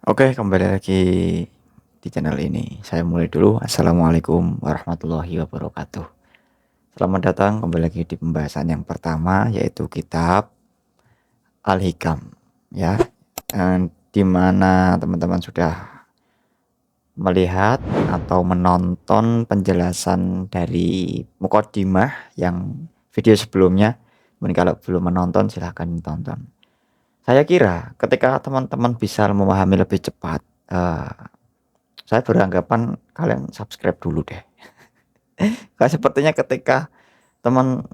Oke, kembali lagi di channel ini. Saya mulai dulu. Assalamualaikum warahmatullahi wabarakatuh. Selamat datang kembali lagi di pembahasan yang pertama, yaitu kitab Al-Hikam, ya. Di mana teman-teman sudah melihat atau menonton penjelasan dari Muqaddimah yang video sebelumnya. Mungkin kalau belum menonton silahkan tonton. Saya kira ketika teman-teman bisa memahami lebih cepat, saya beranggapan kalian subscribe dulu deh. Kayak sepertinya ketika teman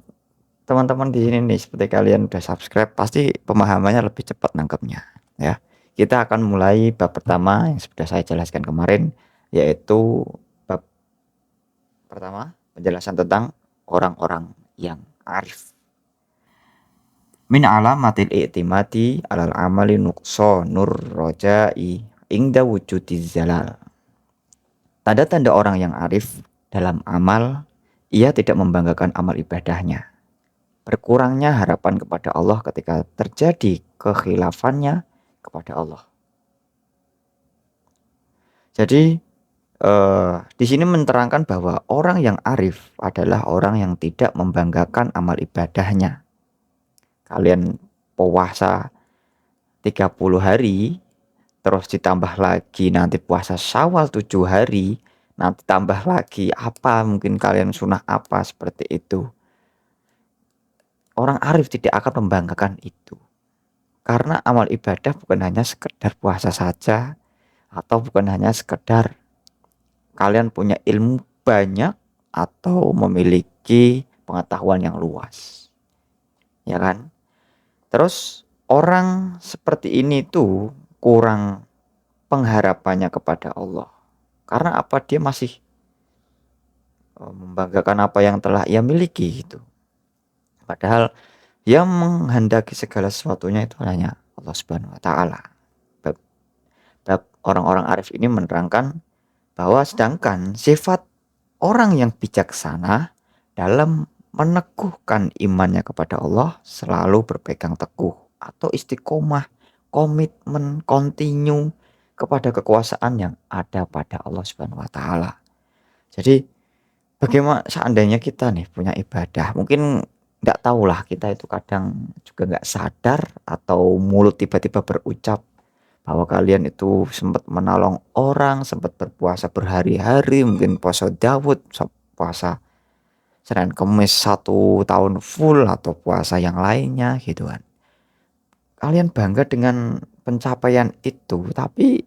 teman-teman di sini nih, seperti kalian udah subscribe, pasti pemahamannya lebih cepat nangkepnya, ya. Kita akan mulai bab pertama yang sudah saya jelaskan kemarin, yaitu bab pertama, penjelasan tentang orang-orang yang arif. Min alamatil i'timadi alal amali nuqsanur roja'i ingda wujudiz zalal. Tanda-tanda orang yang arif dalam amal, ia tidak membanggakan amal ibadahnya. Berkurangnya harapan kepada Allah ketika terjadi kekhilafannya kepada Allah. Jadi di sini menerangkan bahwa orang yang arif adalah orang yang tidak membanggakan amal ibadahnya. Kalian puasa 30 hari, terus ditambah lagi nanti puasa Syawal 7 hari, nanti tambah lagi apa, mungkin kalian sunnah apa seperti itu. Orang arif tidak akan membanggakan itu. Karena amal ibadah bukan hanya sekedar puasa saja, atau bukan hanya sekedar kalian punya ilmu banyak atau memiliki pengetahuan yang luas. Ya kan? Terus orang seperti ini tuh kurang pengharapannya kepada Allah. Karena apa? Dia masih membanggakan apa yang telah ia miliki gitu. Padahal yang menghendaki segala sesuatunya itu hanya Allah Subhanahu wa taala. Bab, orang-orang arif ini menerangkan bahwa sedangkan sifat orang yang bijaksana dalam meneguhkan imannya kepada Allah selalu berpegang teguh atau istiqomah, komitmen, continue kepada kekuasaan yang ada pada Allah Subhanahu wa taala. Jadi bagaimana seandainya kita nih punya ibadah, mungkin nggak tahulah kita itu kadang juga nggak sadar atau mulut tiba-tiba berucap bahwa kalian itu sempat menolong orang, sempat berpuasa berhari-hari, mungkin puasa Daud, puasa Senin Kemis 1 tahun full atau puasa yang lainnya gitu kan. Kalian bangga dengan pencapaian itu, tapi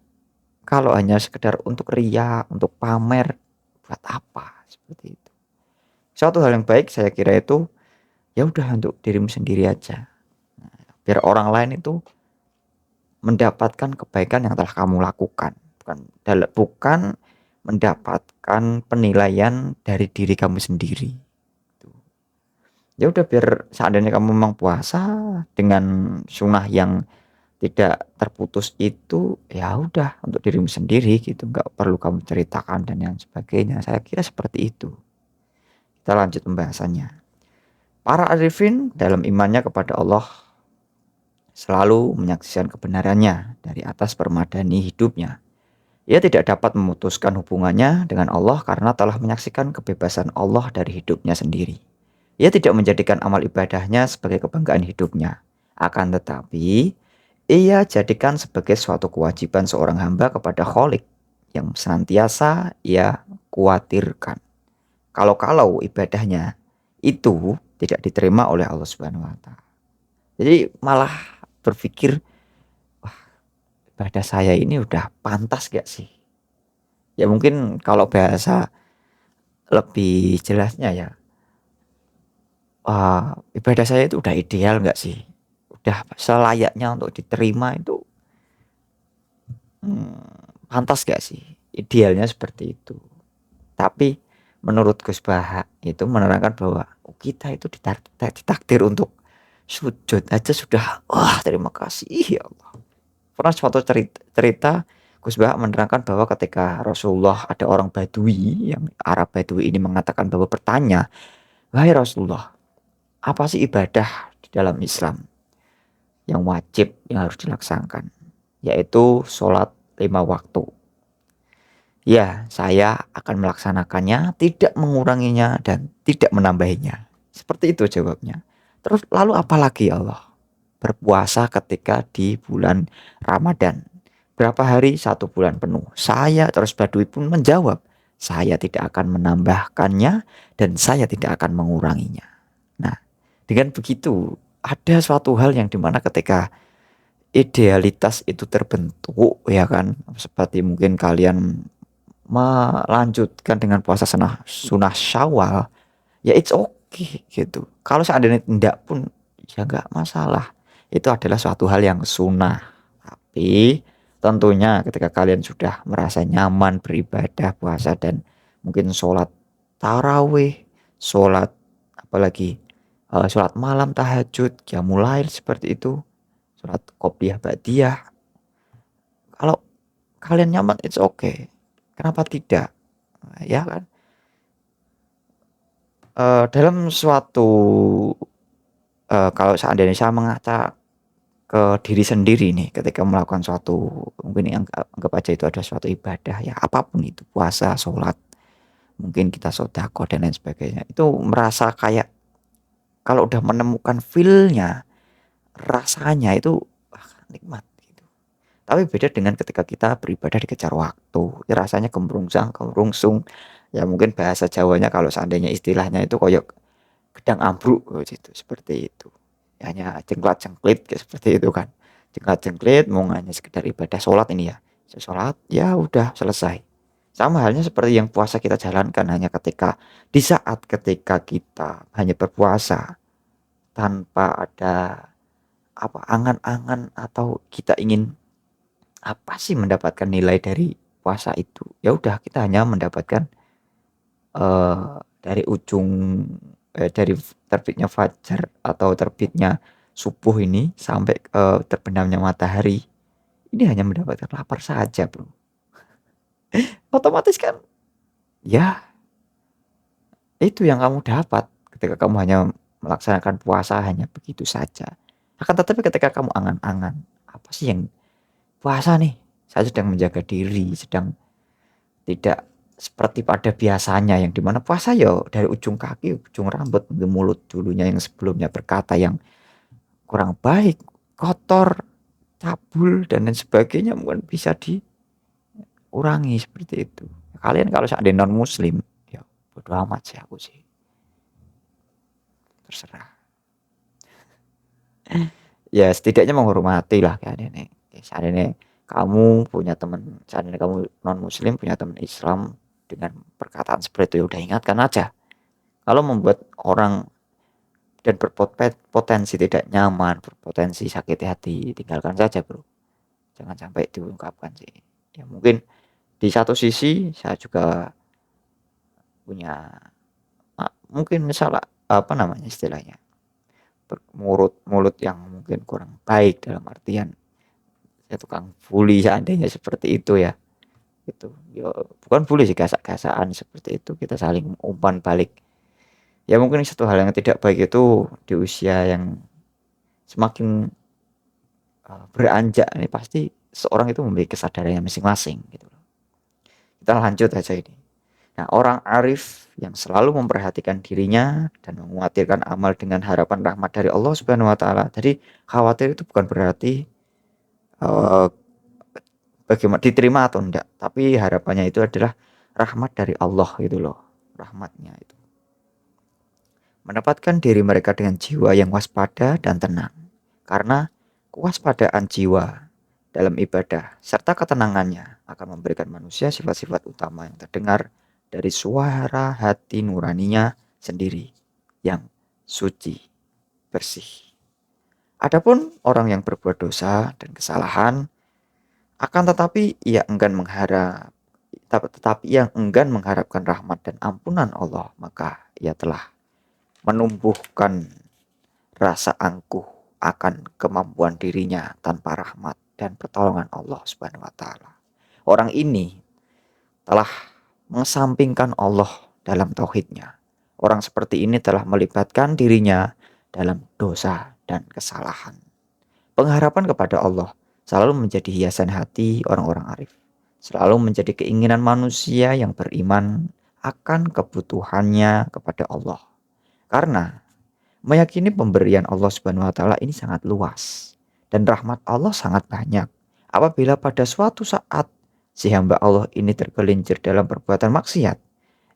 kalau hanya sekedar untuk ria, untuk pamer, buat apa? Seperti itu. Suatu hal yang baik saya kira itu ya udah untuk dirimu sendiri aja. Biar orang lain itu mendapatkan kebaikan yang telah kamu lakukan, bukan mendapatkan penilaian dari diri kamu sendiri. Ya udah biar seandainya kamu memang puasa dengan sunnah yang tidak terputus itu, ya udah untuk dirimu sendiri gitu, nggak perlu kamu ceritakan dan yang sebagainya. Saya kira seperti itu. Kita lanjut pembahasannya. Para arifin dalam imannya kepada Allah selalu menyaksikan kebenarannya dari atas permadani hidupnya. Ia tidak dapat memutuskan hubungannya dengan Allah karena telah menyaksikan kebebasan Allah dari hidupnya sendiri. Ia tidak menjadikan amal ibadahnya sebagai kebanggaan hidupnya. Akan tetapi, ia jadikan sebagai suatu kewajiban seorang hamba kepada Khalik yang senantiasa ia khawatirkan. Kalau-kalau ibadahnya itu tidak diterima oleh Allah Subhanahu wa taala. Jadi malah berpikir, wah, ibadah saya ini udah pantas gak sih? Ya mungkin kalau bahasa lebih jelasnya ya, ibadah saya itu udah ideal nggak sih? Udah selayaknya untuk diterima itu, pantas gak sih? Idealnya seperti itu. Tapi menurut Gus Baha itu menerangkan bahwa kita itu ditakdir untuk sujud aja sudah, wah terima kasih ya Allah. Pernah suatu cerita Gus Baha menerangkan bahwa ketika Rasulullah ada orang Badui yang Arab Badui ini mengatakan bahwa bertanya, wahai Rasulullah, apa sih ibadah di dalam Islam yang wajib yang harus dilaksanakan? Yaitu sholat 5 waktu. Ya, saya akan melaksanakannya, tidak menguranginya dan tidak menambahinya. Seperti itu jawabnya. Terus lalu apalagi ya Allah? Berpuasa ketika di bulan Ramadan. Berapa hari? 1 bulan penuh. Saya terus Badui pun menjawab, saya tidak akan menambahkannya dan saya tidak akan menguranginya. Nah, dengan begitu ada suatu hal yang dimana ketika idealitas itu terbentuk ya kan, seperti mungkin kalian melanjutkan dengan puasa sunah Syawal, ya it's okay gitu. Kalau seandainya tidak pun ya nggak masalah. Itu adalah suatu hal yang sunnah. Tapi tentunya ketika kalian sudah merasa nyaman beribadah puasa dan mungkin sholat tarawih, sholat apalagi sholat malam tahajud, qiyamul lail seperti itu, sholat qobliyah ba'diyah. Kalau kalian nyaman it's okay. Kenapa tidak? Ya kan? Dalam suatu kalau seandainya saya mengaca ke diri sendiri nih ketika melakukan suatu mungkin anggap aja itu ada suatu ibadah ya apapun itu puasa, sholat, mungkin kita sedekah dan lain sebagainya. Itu merasa kayak kalau udah menemukan feel-nya, rasanya itu nikmat gitu. Tapi beda dengan ketika kita beribadah dikejar waktu, ya rasanya gemrungsung. Ya mungkin bahasa Jawanya kalau seandainya istilahnya itu koyok gedang ambruk gitu, seperti itu. Hanya jengklat-jengklit kayak seperti itu kan. Jengklat-jengklit mau hanya sekedar ibadah sholat ini ya. Sholat ya udah selesai. Sama halnya seperti yang puasa kita jalankan hanya di saat ketika kita hanya berpuasa tanpa ada apa angan-angan atau kita ingin apa sih mendapatkan nilai dari puasa itu. Ya udah kita hanya mendapatkan dari dari terbitnya fajar atau terbitnya subuh ini sampai terbenamnya matahari, ini hanya mendapatkan lapar saja, Bro. Otomatis kan ya itu yang kamu dapat ketika kamu hanya melaksanakan puasa hanya begitu saja. Akan tetapi ketika kamu angan-angan, apa sih yang puasa nih? Saya sedang menjaga diri, sedang tidak seperti pada biasanya yang dimana puasa ya dari ujung kaki, ujung rambut, mulut dulunya yang sebelumnya berkata yang kurang baik, kotor, cabul dan lain sebagainya mungkin bisa diurangi seperti itu. Kalian kalau seandainya non muslim, ya bodo amat sih aku sih. Terserah. Ya setidaknya menghormati lah kan ini. Seandainya kamu punya teman, seandainya kamu non muslim punya teman Islam dengan perkataan seperti itu ya udah ingatkan aja. Kalau membuat orang dan berpotensi tidak nyaman, berpotensi sakit hati, tinggalkan saja, Bro. Jangan sampai diungkapkan sih. Ya mungkin di satu sisi saya juga punya mungkin misalnya apa namanya istilahnya mulut yang mungkin kurang baik dalam artian saya tukang bully seandainya seperti itu ya itu ya, bukan bully sih gasak-gasakan seperti itu kita saling umpan balik ya mungkin satu hal yang tidak baik itu di usia yang semakin beranjak ini pasti seorang itu memiliki kesadarannya masing-masing gitu loh. Kita lanjut aja ini. Nah, orang arif yang selalu memperhatikan dirinya dan menguatirkan amal dengan harapan rahmat dari Allah Subhanahu wa taala. Jadi, khawatir itu bukan berarti uh, bagaimana diterima atau enggak, tapi harapannya itu adalah rahmat dari Allah gitu loh. Rahmatnya itu. Menempatkan diri mereka dengan jiwa yang waspada dan tenang. Karena kewaspadaan jiwa dalam ibadah serta ketenangannya akan memberikan manusia sifat-sifat utama yang terdengar dari suara hati nuraninya sendiri yang suci, bersih. Adapun orang yang berbuat dosa dan kesalahan akan tetapi yang enggan mengharapkan rahmat dan ampunan Allah, maka ia telah menumbuhkan rasa angkuh akan kemampuan dirinya tanpa rahmat dan pertolongan Allah Subhanahu wa taala. Orang ini telah mengesampingkan Allah dalam tauhidnya. Orang seperti ini telah melibatkan dirinya dalam dosa dan kesalahan. Pengharapan kepada Allah selalu menjadi hiasan hati orang-orang arif, selalu menjadi keinginan manusia yang beriman akan kebutuhannya kepada Allah. Karena meyakini pemberian Allah Subhanahu wa taala ini sangat luas dan rahmat Allah sangat banyak. Apabila pada suatu saat si hamba Allah ini tergelincir dalam perbuatan maksiat,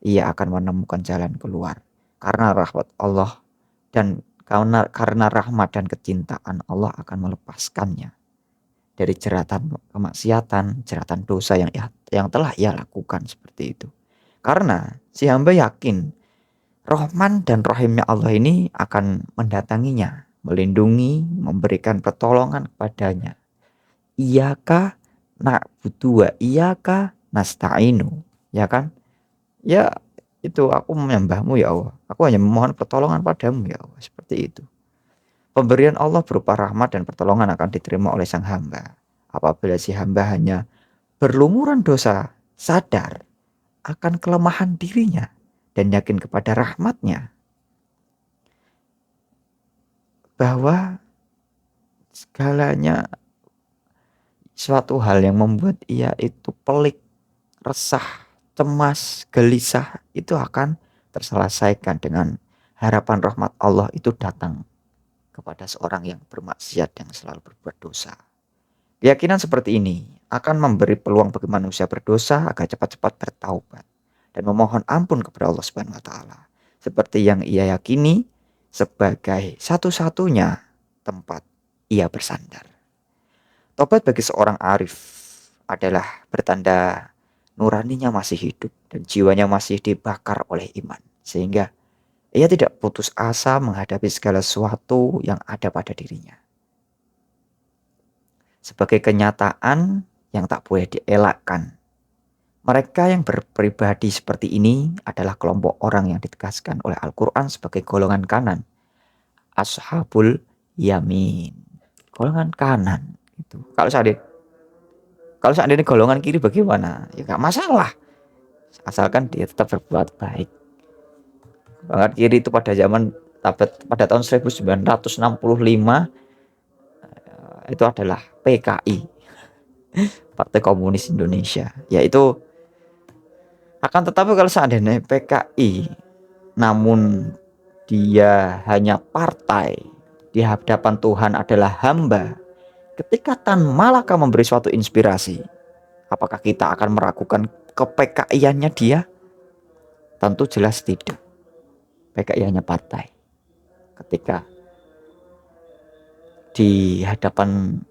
ia akan menemukan jalan keluar karena rahmat Allah dan karena rahmat dan kecintaan Allah akan melepaskannya dari jeratan kemaksiatan, jeratan dosa yang telah ia lakukan seperti itu. Karena si hamba yakin Rahman dan Rahimnya Allah ini akan mendatanginya, melindungi, memberikan pertolongan kepadanya. Iyaka na'budu wa iyaka nasta'inu. Ya kan? Ya itu aku menyembahmu ya Allah. Aku hanya memohon pertolongan padamu ya Allah. Seperti itu. Pemberian Allah berupa rahmat dan pertolongan akan diterima oleh sang hamba. Apabila si hamba hanya berlumuran dosa, sadar akan kelemahan dirinya dan yakin kepada rahmatnya, bahwa segalanya suatu hal yang membuat ia itu pelik, resah, cemas, gelisah itu akan terselesaikan dengan harapan rahmat Allah itu datang kepada seorang yang bermaksiat yang selalu berbuat dosa. Keyakinan seperti ini akan memberi peluang bagi manusia berdosa agar cepat-cepat bertaubat dan memohon ampun kepada Allah Subhanahu wa taala, seperti yang ia yakini sebagai satu-satunya tempat ia bersandar. Tobat bagi seorang arif adalah bertanda nuraninya masih hidup dan jiwanya masih dibakar oleh iman, sehingga ia tidak putus asa menghadapi segala sesuatu yang ada pada dirinya. Sebagai kenyataan yang tak boleh dielakkan, mereka yang berpribadi seperti ini adalah kelompok orang yang ditegaskan oleh Al-Quran sebagai golongan kanan. Ashabul yamin. Golongan kanan. Itu. Kalau seandainya golongan kiri bagaimana? Ya gak masalah. Asalkan dia tetap berbuat baik. Golongan kiri itu pada tahun 1965 itu adalah PKI. Partai Komunis Indonesia. Yaitu akan tetapi kalau seandainya PKI namun dia hanya partai, di hadapan Tuhan adalah hamba, ketika Tan Malaka memberi suatu inspirasi, apakah kita akan meragukan ke-PKI-annya dia? Tentu jelas tidak. PKI hanya partai. Ketika di hadapan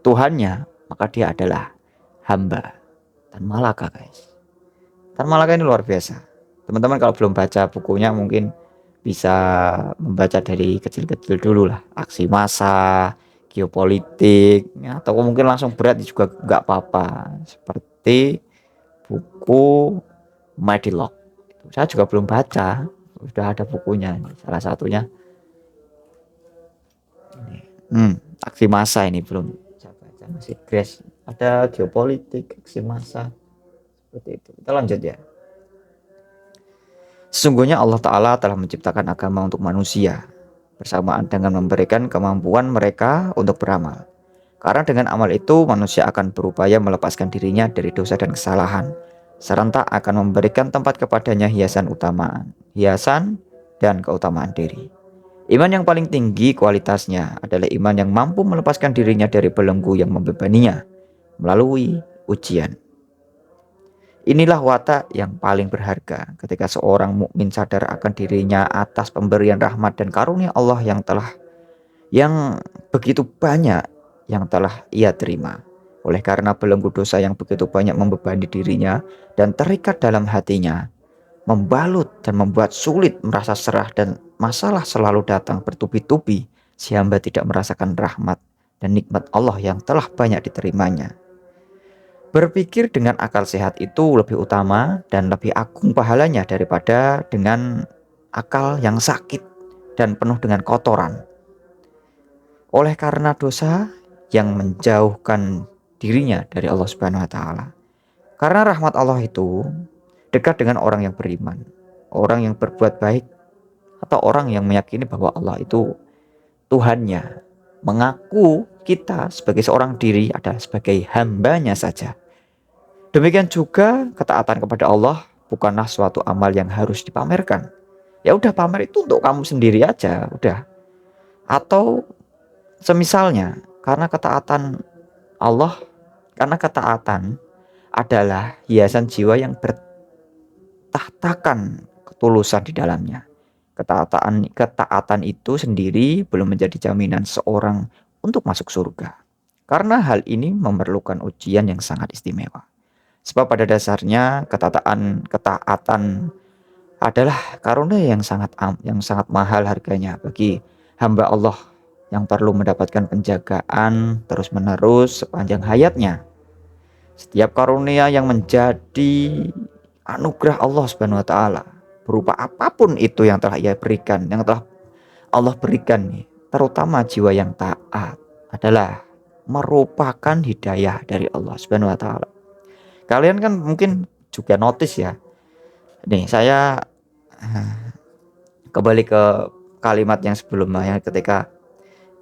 Tuhannya, maka dia adalah hamba. Tan Malaka, guys. Tan Malaka ini luar biasa. Teman-teman kalau belum baca bukunya mungkin bisa membaca dari kecil-kecil dulu lah. Aksi massa, geopolitik, ya, atau mungkin langsung berat juga nggak apa-apa. Seperti buku Mighty Lock. Saya juga belum baca, sudah ada bukunya. Salah satunya aksi massa ini belum saya baca, masih Grace. Ada geopolitik, aksi massa, seperti itu. Kita lanjut ya. Sesungguhnya Allah Ta'ala telah menciptakan agama untuk manusia, bersamaan dengan memberikan kemampuan mereka untuk beramal. Karena dengan amal itu manusia akan berupaya melepaskan dirinya dari dosa dan kesalahan, serentak akan memberikan tempat kepadanya hiasan dan keutamaan diri. Iman yang paling tinggi kualitasnya adalah iman yang mampu melepaskan dirinya dari belenggu yang membebaninya melalui ujian. Inilah watak yang paling berharga ketika seorang mukmin sadar akan dirinya atas pemberian rahmat dan karunia Allah yang begitu banyak yang telah ia terima. Oleh karena belenggu dosa yang begitu banyak membebani dirinya dan terikat dalam hatinya, membalut dan membuat sulit merasa serah dan masalah selalu datang bertubi-tubi, si hamba tidak merasakan rahmat dan nikmat Allah yang telah banyak diterimanya. Berpikir dengan akal sehat itu lebih utama dan lebih agung pahalanya daripada dengan akal yang sakit dan penuh dengan kotoran. Oleh karena dosa yang menjauhkan dirinya dari Allah Subhanahu wa taala. Karena rahmat Allah itu dekat dengan orang yang beriman, orang yang berbuat baik, atau orang yang meyakini bahwa Allah itu Tuhannya, mengaku kita sebagai seorang diri adalah sebagai hambanya saja. Demikian juga ketaatan kepada Allah bukanlah suatu amal yang harus dipamerkan. Ya udah, pamer itu untuk kamu sendiri aja, udah. Atau semisalnya, karena ketaatan adalah hiasan jiwa yang bertahtakan ketulusan di dalamnya. Ketaatan itu sendiri belum menjadi jaminan seorang untuk masuk surga. Karena hal ini memerlukan ujian yang sangat istimewa. Sebab pada dasarnya ketaatan adalah karunia yang sangat mahal harganya bagi hamba Allah yang perlu mendapatkan penjagaan terus-menerus sepanjang hayatnya. Setiap karunia yang menjadi anugerah Allah Subhanahu wa taala, berupa apapun itu yang telah Ia berikan, yang telah Allah berikan nih, terutama jiwa yang taat, adalah merupakan hidayah dari Allah Subhanahu wa taala. Kalian kan mungkin juga notice ya. Nih, saya kembali ke kalimat yang sebelumnya, ketika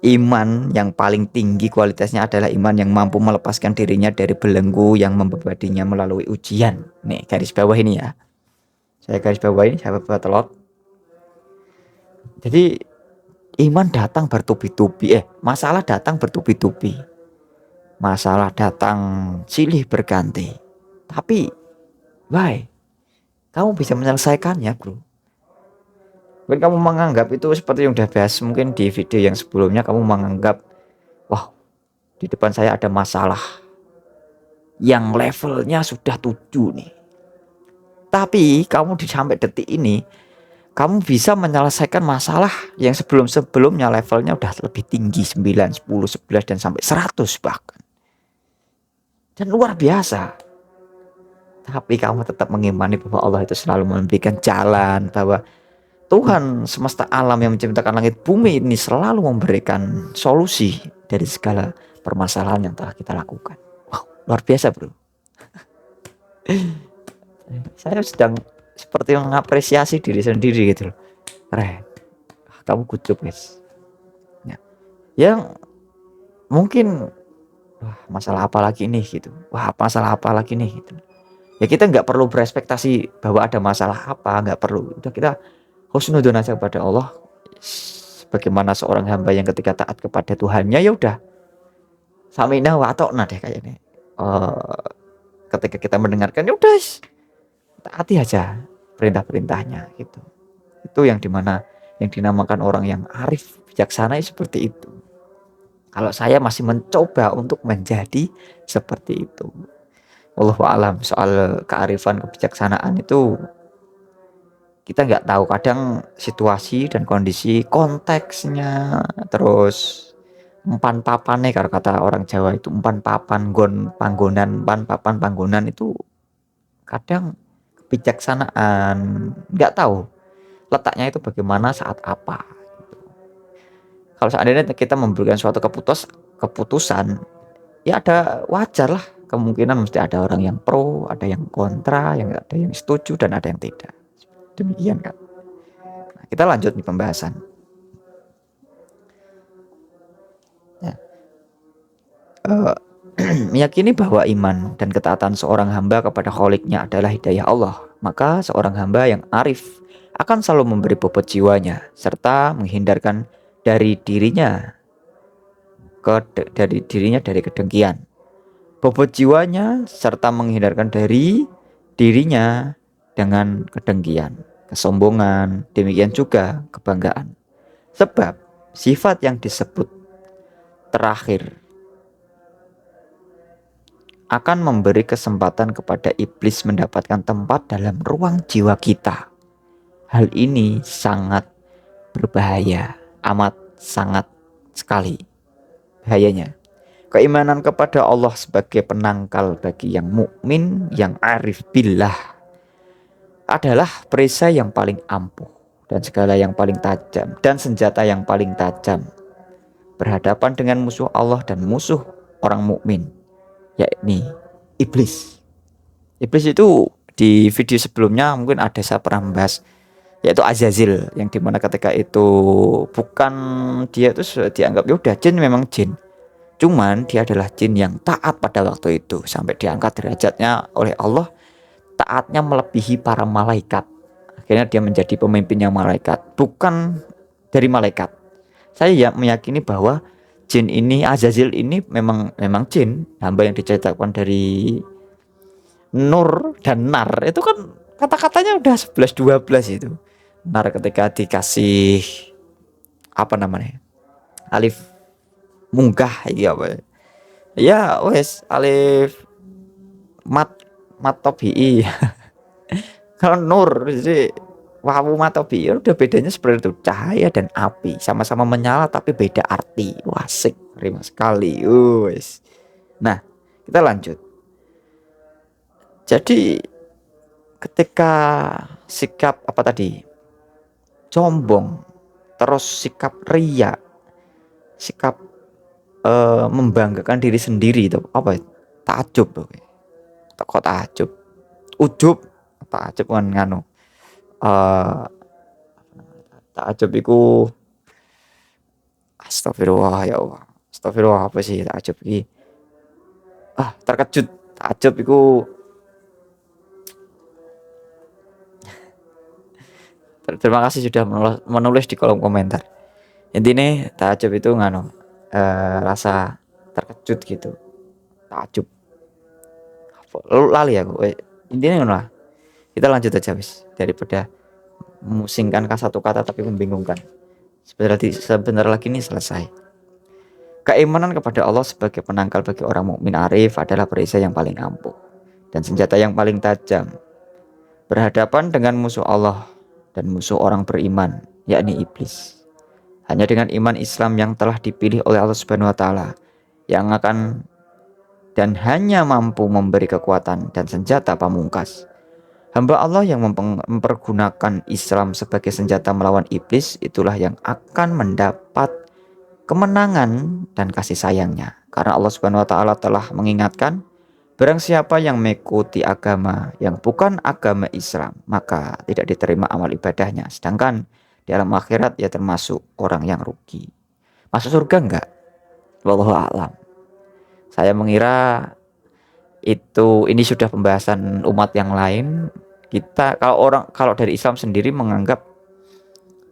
iman yang paling tinggi kualitasnya adalah iman yang mampu melepaskan dirinya dari belenggu yang membebaninya melalui ujian. Nih, garis bawah ini ya. Saya garis bawah ini, sahabat telot. Jadi iman datang bertubi-tubi, masalah datang bertubi-tubi. Masalah datang silih berganti. Tapi, kamu bisa menyelesaikannya, bro. Mungkin kamu menganggap itu seperti yang udah bahas mungkin di video yang sebelumnya, kamu menganggap, wah, di depan saya ada masalah yang levelnya sudah 7 nih. Tapi kamu sampai detik ini, kamu bisa menyelesaikan masalah yang sebelum-sebelumnya levelnya udah lebih tinggi, 9, 10, 11 dan sampai 100 bahkan. Dan luar biasa. Tapi kamu tetap mengimani bahwa Allah itu selalu memberikan jalan, bahwa Tuhan semesta alam yang menciptakan langit bumi ini selalu memberikan solusi dari segala permasalahan yang telah kita lakukan. Wow, luar biasa, bro. Saya sedang seperti mengapresiasi diri sendiri gitu loh. Keren. Kamu kucuk, guys. Ya. Yang mungkin, wah, masalah apa lagi nih gitu. Wah, masalah apa lagi nih gitu. Ya kita nggak perlu berekspektasi bahwa ada masalah apa, nggak perlu. Udah, kita husnudzon aja kepada Allah, bagaimana seorang hamba yang ketika taat kepada Tuhannya, ya udah sami'na wa ata'na deh kayaknya. Ketika kita mendengarkan, ya udah taati aja perintah-perintahnya gitu. Itu yang dimana yang dinamakan orang yang arif bijaksana seperti itu. Kalau saya masih mencoba untuk menjadi seperti itu. Wallahu a'lam. Soal kearifan kebijaksanaan itu kita nggak tahu, kadang situasi dan kondisi konteksnya, terus umpan papane kalau kata orang Jawa itu, umpan papan panggonan pan panggonan itu kadang kebijaksanaan nggak tahu letaknya itu bagaimana saat apa gitu. Kalau seandainya kita memberikan suatu keputusan, ya ada wajar lah, kemungkinan mesti ada orang yang pro, ada yang kontra, ada yang setuju dan ada yang tidak. Demikian kan. Nah, kita lanjut nih pembahasan. Ya. Meyakini bahwa iman dan ketaatan seorang hamba kepada Kholiknya adalah hidayah Allah, maka seorang hamba yang arif akan selalu memberi bobot jiwanya serta menghindarkan dari dirinya dari kedengkian. Bobot jiwanya serta menghindarkan dari dirinya dengan kedengkian, kesombongan, demikian juga kebanggaan. Sebab sifat yang disebut terakhir akan memberi kesempatan kepada iblis mendapatkan tempat dalam ruang jiwa kita. Hal ini sangat berbahaya, amat sangat sekali bahayanya. Keimanan kepada Allah sebagai penangkal bagi yang mukmin, yang arif billah, adalah perisai yang paling ampuh dan segala yang paling tajam dan senjata yang paling tajam berhadapan dengan musuh Allah dan musuh orang mukmin, yakni iblis. Iblis itu di video sebelumnya mungkin ada saya pernah membahas, yaitu Azazil, yang dimana ketika itu bukan dia itu dianggap ya udah jin, memang jin, Cuman dia adalah jin yang taat pada waktu itu, sampai diangkat derajatnya oleh Allah, taatnya melebihi para malaikat. Akhirnya dia menjadi pemimpinnya malaikat, bukan dari malaikat. Saya ya meyakini bahwa jin ini, Azazil ini memang jin, hamba yang diceritakan dari Nur dan Nar. Itu kan kata-katanya udah 11 12 itu. Nar ketika dikasih apa namanya? Alif munggah ya apa ya? Ya wes alif mat matobi. Kalau Nur jadi wawu matobi ya udah bedanya seperti itu, cahaya dan api sama-sama menyala tapi beda arti. Wah, asik, terima sekali. Wes. Nah, kita lanjut. Jadi ketika sikap apa tadi? Sombong, terus sikap ria, sikap membanggakan diri sendiri itu apa ya? Takjub tuh. Kok takjub? Ujub, takjub kan nganu. Eh takjub iku astagfirullah ya Allah. Astagfirullah apa sih takjub iki? Terkejut. Takjub iku terima kasih sudah menulis di kolom komentar. Intinya takjub itu nganu rasa terkejut gitu. Takjub. Lalu lali aku. Intinya ngono lah. Kita lanjut aja wis daripada memusingkan satu kata tapi membingungkan. Sebentar lagi ini selesai. Keimanan kepada Allah sebagai penangkal bagi orang mukmin arif adalah perisai yang paling ampuh dan senjata yang paling tajam. Berhadapan dengan musuh Allah dan musuh orang beriman, yakni iblis. Hanya dengan iman Islam yang telah dipilih oleh Allah Subhanahu wa taala yang akan dan hanya mampu memberi kekuatan dan senjata pamungkas. Hamba Allah yang mempergunakan Islam sebagai senjata melawan iblis itulah yang akan mendapat kemenangan dan kasih sayangnya. Karena Allah Subhanahu wa taala telah mengingatkan, barang siapa yang mengikuti agama yang bukan agama Islam, maka tidak diterima amal ibadahnya. Sedangkan di alam akhirat ia termasuk orang yang rugi. Masuk surga enggak? Wallahu a'lam. Saya mengira ini sudah pembahasan umat yang lain. Kita kalau dari Islam sendiri menganggap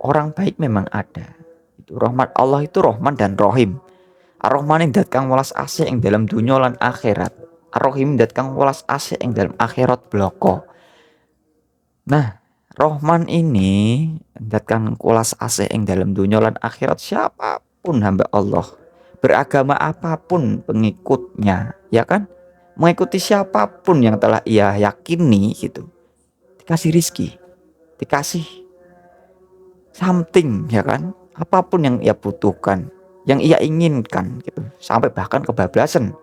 orang baik memang ada. Itu rahmat Allah itu Rahman dan Rahim. Ar-Rahman yang dat kang welas asih ing dalam dunya lan akhirat. Ar-Rahim dat kang welas asih ing dalam akhirat bloko. Nah, Rahman ini dat kang welas asih ing dalam dunya lan akhirat, siapapun hamba Allah, beragama apapun pengikutnya, ya kan? Mengikuti siapapun yang telah ia yakini gitu. Dikasih rizki, dikasih something, ya kan? Apapun yang ia butuhkan, yang ia inginkan gitu, sampai bahkan kebablasan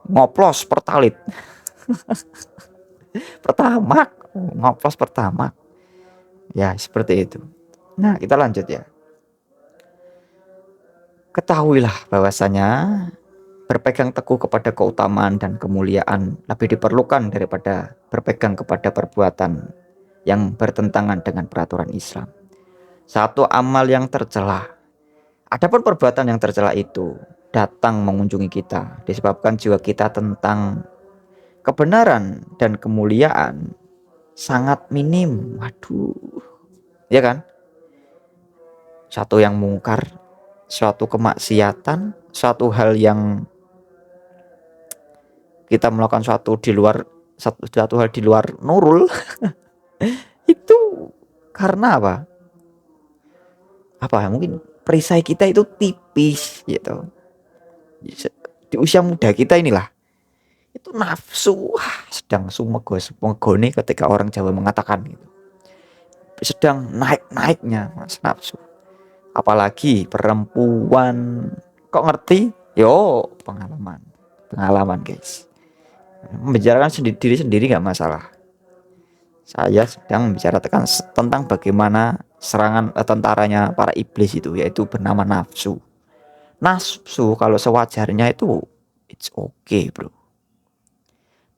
ngoplos pertalit pertama ngoplos pertama ya seperti itu. Nah, kita lanjut ya. Ketahuilah bahwasanya berpegang teguh kepada keutamaan dan kemuliaan lebih diperlukan daripada berpegang kepada perbuatan yang bertentangan dengan peraturan Islam. Satu amal yang tercela. Adapun perbuatan yang tercela itu datang mengunjungi kita disebabkan jiwa kita tentang kebenaran dan kemuliaan sangat minim. Waduh, ya kan? Satu yang mungkar, suatu kemaksiatan, suatu hal yang kita melakukan suatu hal di luar nurul itu karena apa? Mungkin perisai kita itu tipis gitu. Di usia muda kita inilah itu nafsu sedang sumego-sumegone ketika orang Jawa mengatakan gitu. Sedang naik-naiknya mas nafsu. Apalagi perempuan, kok ngerti? Yo, pengalaman guys. Membicarakan diri sendiri nggak masalah. Saya sedang membicarakan tentang bagaimana serangan tentaranya para iblis itu, yaitu bernama nafsu. Nafsu kalau sewajarnya itu it's okay bro,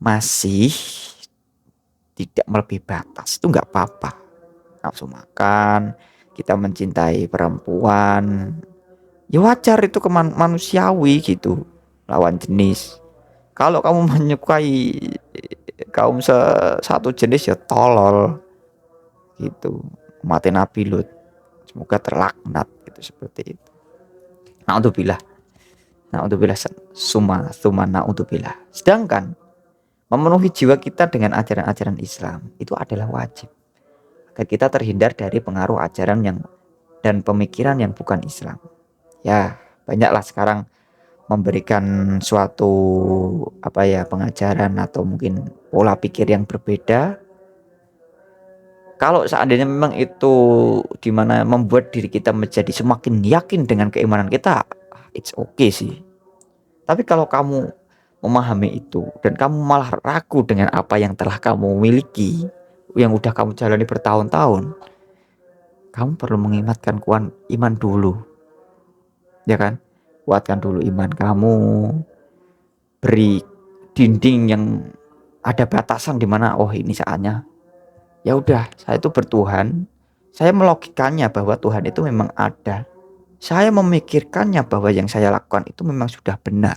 masih tidak melebihi batas, itu nggak apa-apa. Nafsu makan, kita mencintai perempuan, Ya wajar, itu manusiawi gitu, lawan jenis. Kalau kamu menyukai kaum satu jenis ya tolol gitu. Mati Nabi Lut, semoga terlaknat gitu, seperti itu. Naudzubillah, naudzubillah, summa naudzubillah. Sedangkan memenuhi jiwa kita dengan ajaran-ajaran Islam itu adalah wajib agar kita terhindar dari pengaruh ajaran yang dan pemikiran yang bukan Islam. Ya, banyaklah sekarang memberikan suatu pengajaran atau mungkin pola pikir yang berbeda. Kalau seandainya memang itu dimana membuat diri kita menjadi semakin yakin dengan keimanan kita, it's okay sih. Tapi kalau kamu memahami itu dan kamu malah ragu dengan apa yang telah kamu miliki, yang udah kamu jalani bertahun-tahun, kamu perlu mengingatkan iman dulu, ya kan? Kuatkan dulu iman kamu, beri dinding yang ada batasan di mana oh ini saatnya. Ya udah, saya itu bertuhan, saya melogikanya bahwa Tuhan itu memang ada. Saya memikirkannya bahwa yang saya lakukan itu memang sudah benar.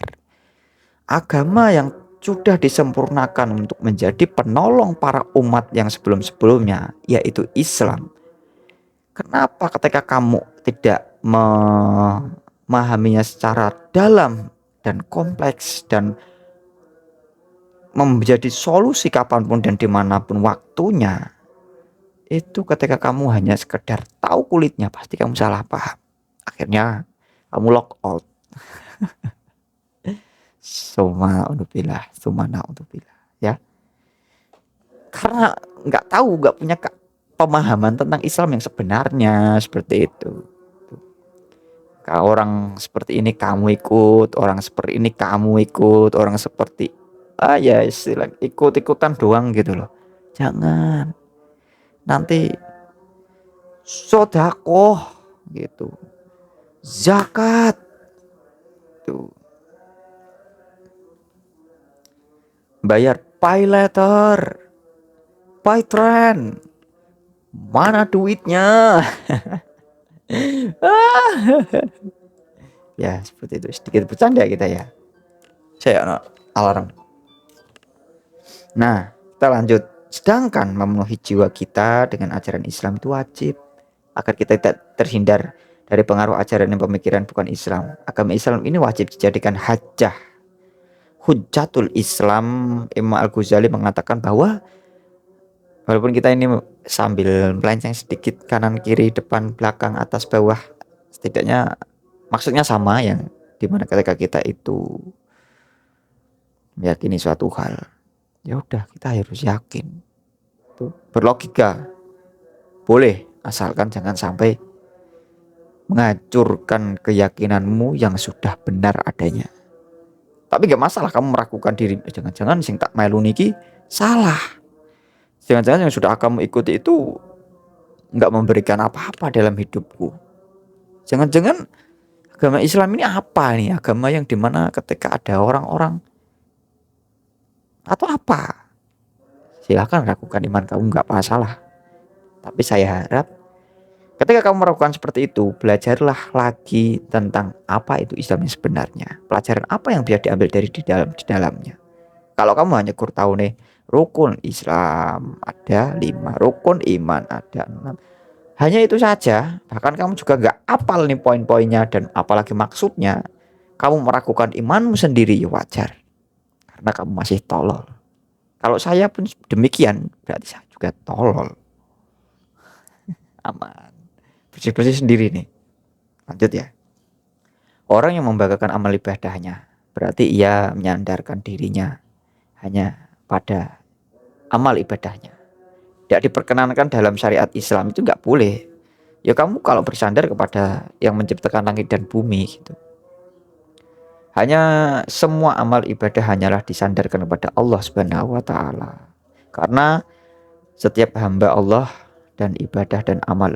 Agama yang sudah disempurnakan untuk menjadi penolong para umat yang sebelum-sebelumnya, yaitu Islam. Kenapa ketika kamu tidak memahaminya secara dalam dan kompleks dan menjadi solusi kapanpun dan dimanapun waktunya, itu ketika kamu hanya sekedar tahu kulitnya, pasti kamu salah paham. Akhirnya kamu lock out. Summa naudzubillah, ya. Karena nggak tahu, nggak punya pemahaman tentang Islam yang sebenarnya, seperti itu. Kalau orang seperti ini kamu ikut, orang seperti ini kamu ikut, orang seperti ya istilah ikut-ikutan doang gitu loh. Jangan. Nanti sodakoh gitu, zakat tuh, bayar pay letter, pay tren, mana duitnya? Ya seperti itu, sedikit bercanda kita ya. Saya alarm. Nah, kita lanjut. Sedangkan memenuhi jiwa kita dengan ajaran Islam itu wajib agar kita tidak terhindar dari pengaruh ajaran dan pemikiran bukan Islam. Agama Islam ini wajib dijadikan hujjatul Islam. Imam Al-Ghazali mengatakan bahwa walaupun kita ini sambil melenceng sedikit kanan kiri depan belakang atas bawah, setidaknya maksudnya sama, yang dimana ketika kita itu meyakini suatu hal, ya udah kita harus yakin. Tuh, berlogika boleh, asalkan jangan sampai menghancurkan keyakinanmu yang sudah benar adanya. Tapi gak masalah kamu meragukan diri, jangan-jangan sing tak melu niki salah. Jangan-jangan yang sudah kamu ikuti itu nggak memberikan apa-apa dalam hidupku. Jangan-jangan agama Islam ini apa nih? Agama yang dimana ketika ada orang-orang atau apa? Silahkan ragukan iman kamu, nggak masalah. Tapi saya harap ketika kamu melakukan seperti itu, belajarlah lagi tentang apa itu Islam yang sebenarnya. Pelajaran apa yang bisa diambil dari di dalamnya. Kalau kamu hanya tahu nih, rukun Islam ada 5, rukun iman ada 6. Hanya itu saja, bahkan kamu juga nggak apal nih poin-poinnya dan apalagi maksudnya. Kamu meragukan imanmu sendiri, ya wajar. Karena kamu masih tolol. Kalau saya pun demikian, berarti saya juga tolol. Aman. Bersih-bersih sendiri nih. Lanjut ya. Orang yang membanggakan amal ibadahnya, berarti ia menyandarkan dirinya hanya pada amal ibadahnya. Tidak diperkenankan dalam syariat Islam, itu nggak boleh. Ya kamu kalau bersandar kepada yang menciptakan langit dan bumi gitu. Hanya semua amal ibadah hanyalah disandarkan kepada Allah Subhanahu wa taala. Karena setiap hamba Allah dan ibadah dan amal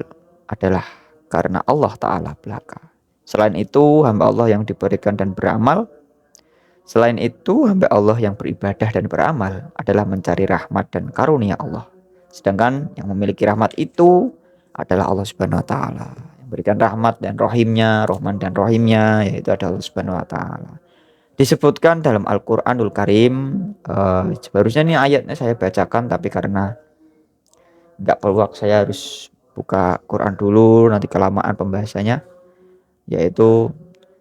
adalah karena Allah taala belaka. Selain itu hamba Allah yang diberikan dan beramal. Selain itu hamba Allah yang beribadah dan beramal adalah mencari rahmat dan karunia Allah. Sedangkan yang memiliki rahmat itu adalah Allah Subhanahu wa taala. Yang memberikan rahmat dan rohimnya, Rahman dan Rohimnya, yaitu ada Allah Subhanahu wa Ta'ala. Disebutkan dalam Al-Qur'anul Karim, seharusnya nih ayatnya saya bacakan, tapi karena nggak perlu, saya harus buka Quran dulu, nanti kelamaan pembahasannya, yaitu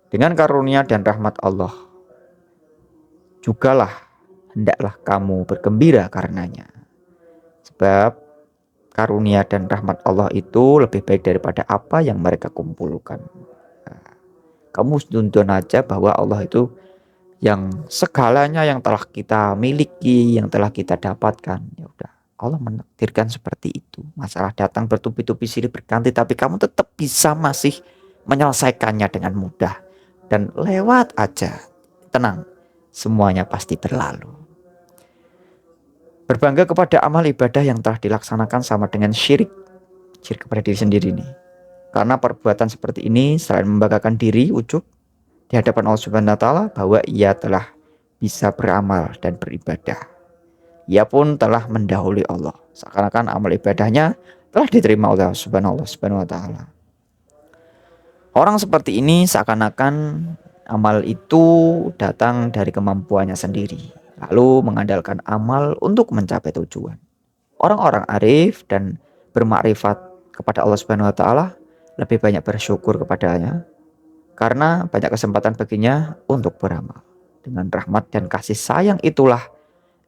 dengan karunia dan rahmat Allah jugalah hendaklah kamu bergembira karenanya, sebab karunia dan rahmat Allah itu lebih baik daripada apa yang mereka kumpulkan. Kamu tuntun aja bahwa Allah itu yang segalanya yang telah kita miliki, yang telah kita dapatkan. Ya udah, Allah menakdirkan seperti itu. Masalah datang bertubi-tubi silih berganti, tapi kamu tetap bisa masih menyelesaikannya dengan mudah dan lewat aja. Tenang, semuanya pasti berlalu. Berbangga kepada amal ibadah yang telah dilaksanakan sama dengan syirik kepada diri sendiri nih. Karena perbuatan seperti ini selain membanggakan diri, ujub di hadapan Allah Subhanahu wa Ta'ala bahwa ia telah bisa beramal dan beribadah. Ia pun telah mendahului Allah, seakan-akan amal ibadahnya telah diterima oleh Allah Subhanahu wa Ta'ala. Orang seperti ini seakan-akan amal itu datang dari kemampuannya sendiri, lalu mengandalkan amal untuk mencapai tujuan. Orang-orang arif dan bermakrifat kepada Allah Subhanahu wa Ta'ala lebih banyak bersyukur kepadanya karena banyak kesempatan baginya untuk beramal. Dengan rahmat dan kasih sayang itulah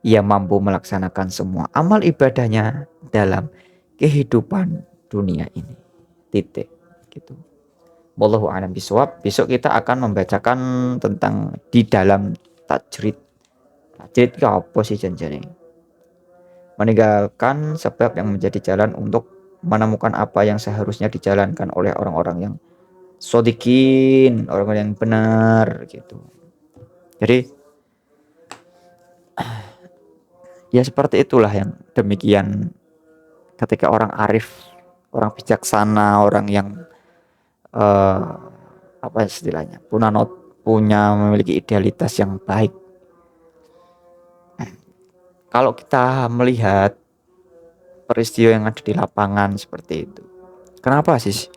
ia mampu melaksanakan semua amal ibadahnya dalam kehidupan dunia ini. Titik gitu. Wallahu a'lam bishawab. Besok kita akan membacakan tentang di dalam tajrid. Tajrid itu apa sih janjane? Meninggalkan sebab yang menjadi jalan untuk menemukan apa yang seharusnya dijalankan oleh orang-orang yang shodikin, orang-orang yang benar gitu. Jadi ya seperti itulah yang demikian ketika orang arif, orang bijaksana, orang yang apa istilahnya, punya memiliki idealitas yang baik. Kalau kita melihat peristiwa yang ada di lapangan seperti itu, kenapa sih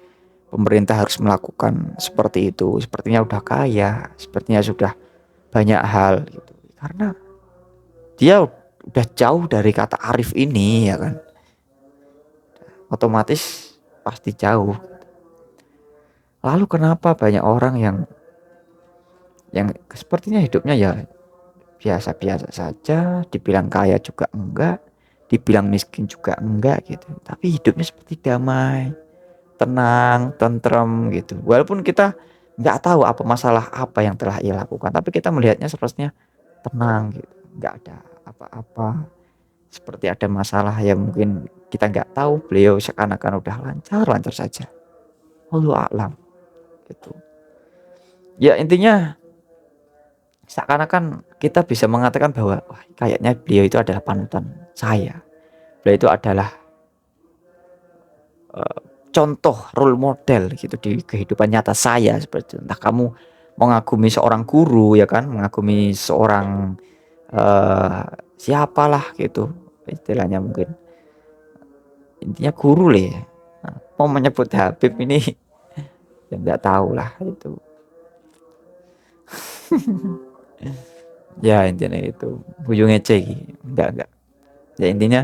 pemerintah harus melakukan seperti itu? Sepertinya udah kaya, sepertinya sudah banyak hal gitu. Karena dia udah jauh dari kata arif ini, ya kan? Otomatis pasti jauh. Lalu kenapa banyak orang yang sepertinya hidupnya ya biasa-biasa saja, dibilang kaya juga enggak, dibilang miskin juga enggak gitu. Tapi hidupnya seperti damai, tenang, tentrem gitu. Walaupun kita nggak tahu apa masalah apa yang telah ia lakukan, tapi kita melihatnya sepertinya tenang gitu, nggak ada apa-apa. Seperti ada masalah yang mungkin kita nggak tahu, beliau seakan-akan udah lancar saja. Wallahu a'lam gitu. Ya intinya seakan-akan kita bisa mengatakan bahwa wah, kayaknya beliau itu adalah panutan saya. Beliau itu adalah contoh role model gitu di kehidupan nyata saya seperti itu. Entah kamu mengagumi seorang guru ya kan, mengagumi seorang siapalah gitu istilahnya, mungkin intinya guru lah ya. Nah, mau menyebut Habib ini ya nggak tahu lah itu. Ya intinya itu ujung ngece, enggak. Ya intinya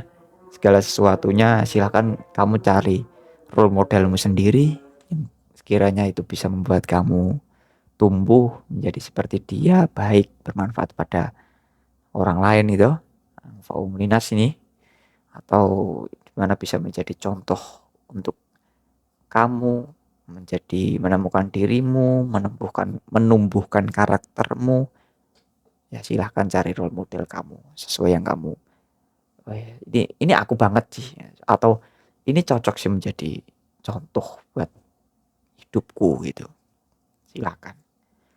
segala sesuatunya silahkan kamu cari role modelmu sendiri yang sekiranya itu bisa membuat kamu tumbuh menjadi seperti dia, baik, bermanfaat pada orang lain itu, fauminas ini, atau dimana bisa menjadi contoh untuk kamu menemukan dirimu, menumbuhkan karaktermu. Ya silahkan cari role model kamu sesuai yang kamu, ini aku banget sih, atau ini cocok sih menjadi contoh buat hidupku gitu. Silakan.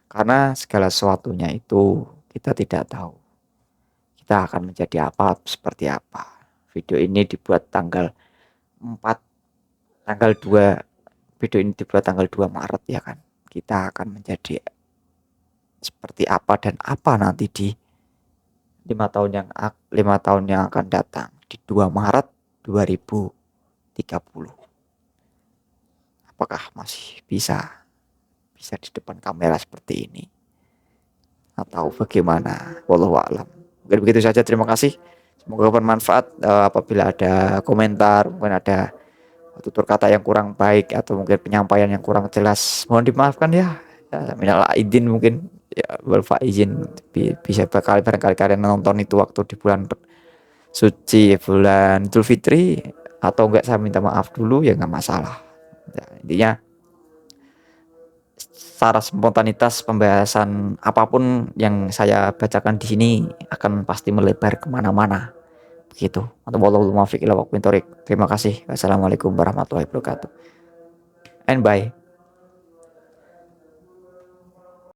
Karena segala sesuatunya itu kita tidak tahu kita akan menjadi apa, seperti apa. Video ini dibuat tanggal 2 video ini dibuat tanggal 2 Maret ya kan. Kita akan menjadi seperti apa dan apa nanti di 5 tahun yang akan datang di 2 Maret 2030. apakah masih bisa di depan kamera seperti ini atau bagaimana, wallahu a'lam. Mungkin begitu saja, terima kasih, semoga bermanfaat. Apabila ada komentar, mungkin ada tutur kata yang kurang baik atau mungkin penyampaian yang kurang jelas, mohon dimaafkan ya. Minal aidin mungkin ya, wal faizin. Bisa barangkali kalian nonton itu waktu di bulan suci, bulan Idul Fitri, atau enggak saya minta maaf dulu ya nggak masalah. Ya, intinya secara spontanitas pembahasan apapun yang saya bacakan di sini akan pasti melebar kemana-mana begitu. Atau wallahu muwaffiq ila aqwamit thoriq. Terima kasih. Wassalamualaikum warahmatullahi wabarakatuh. And bye.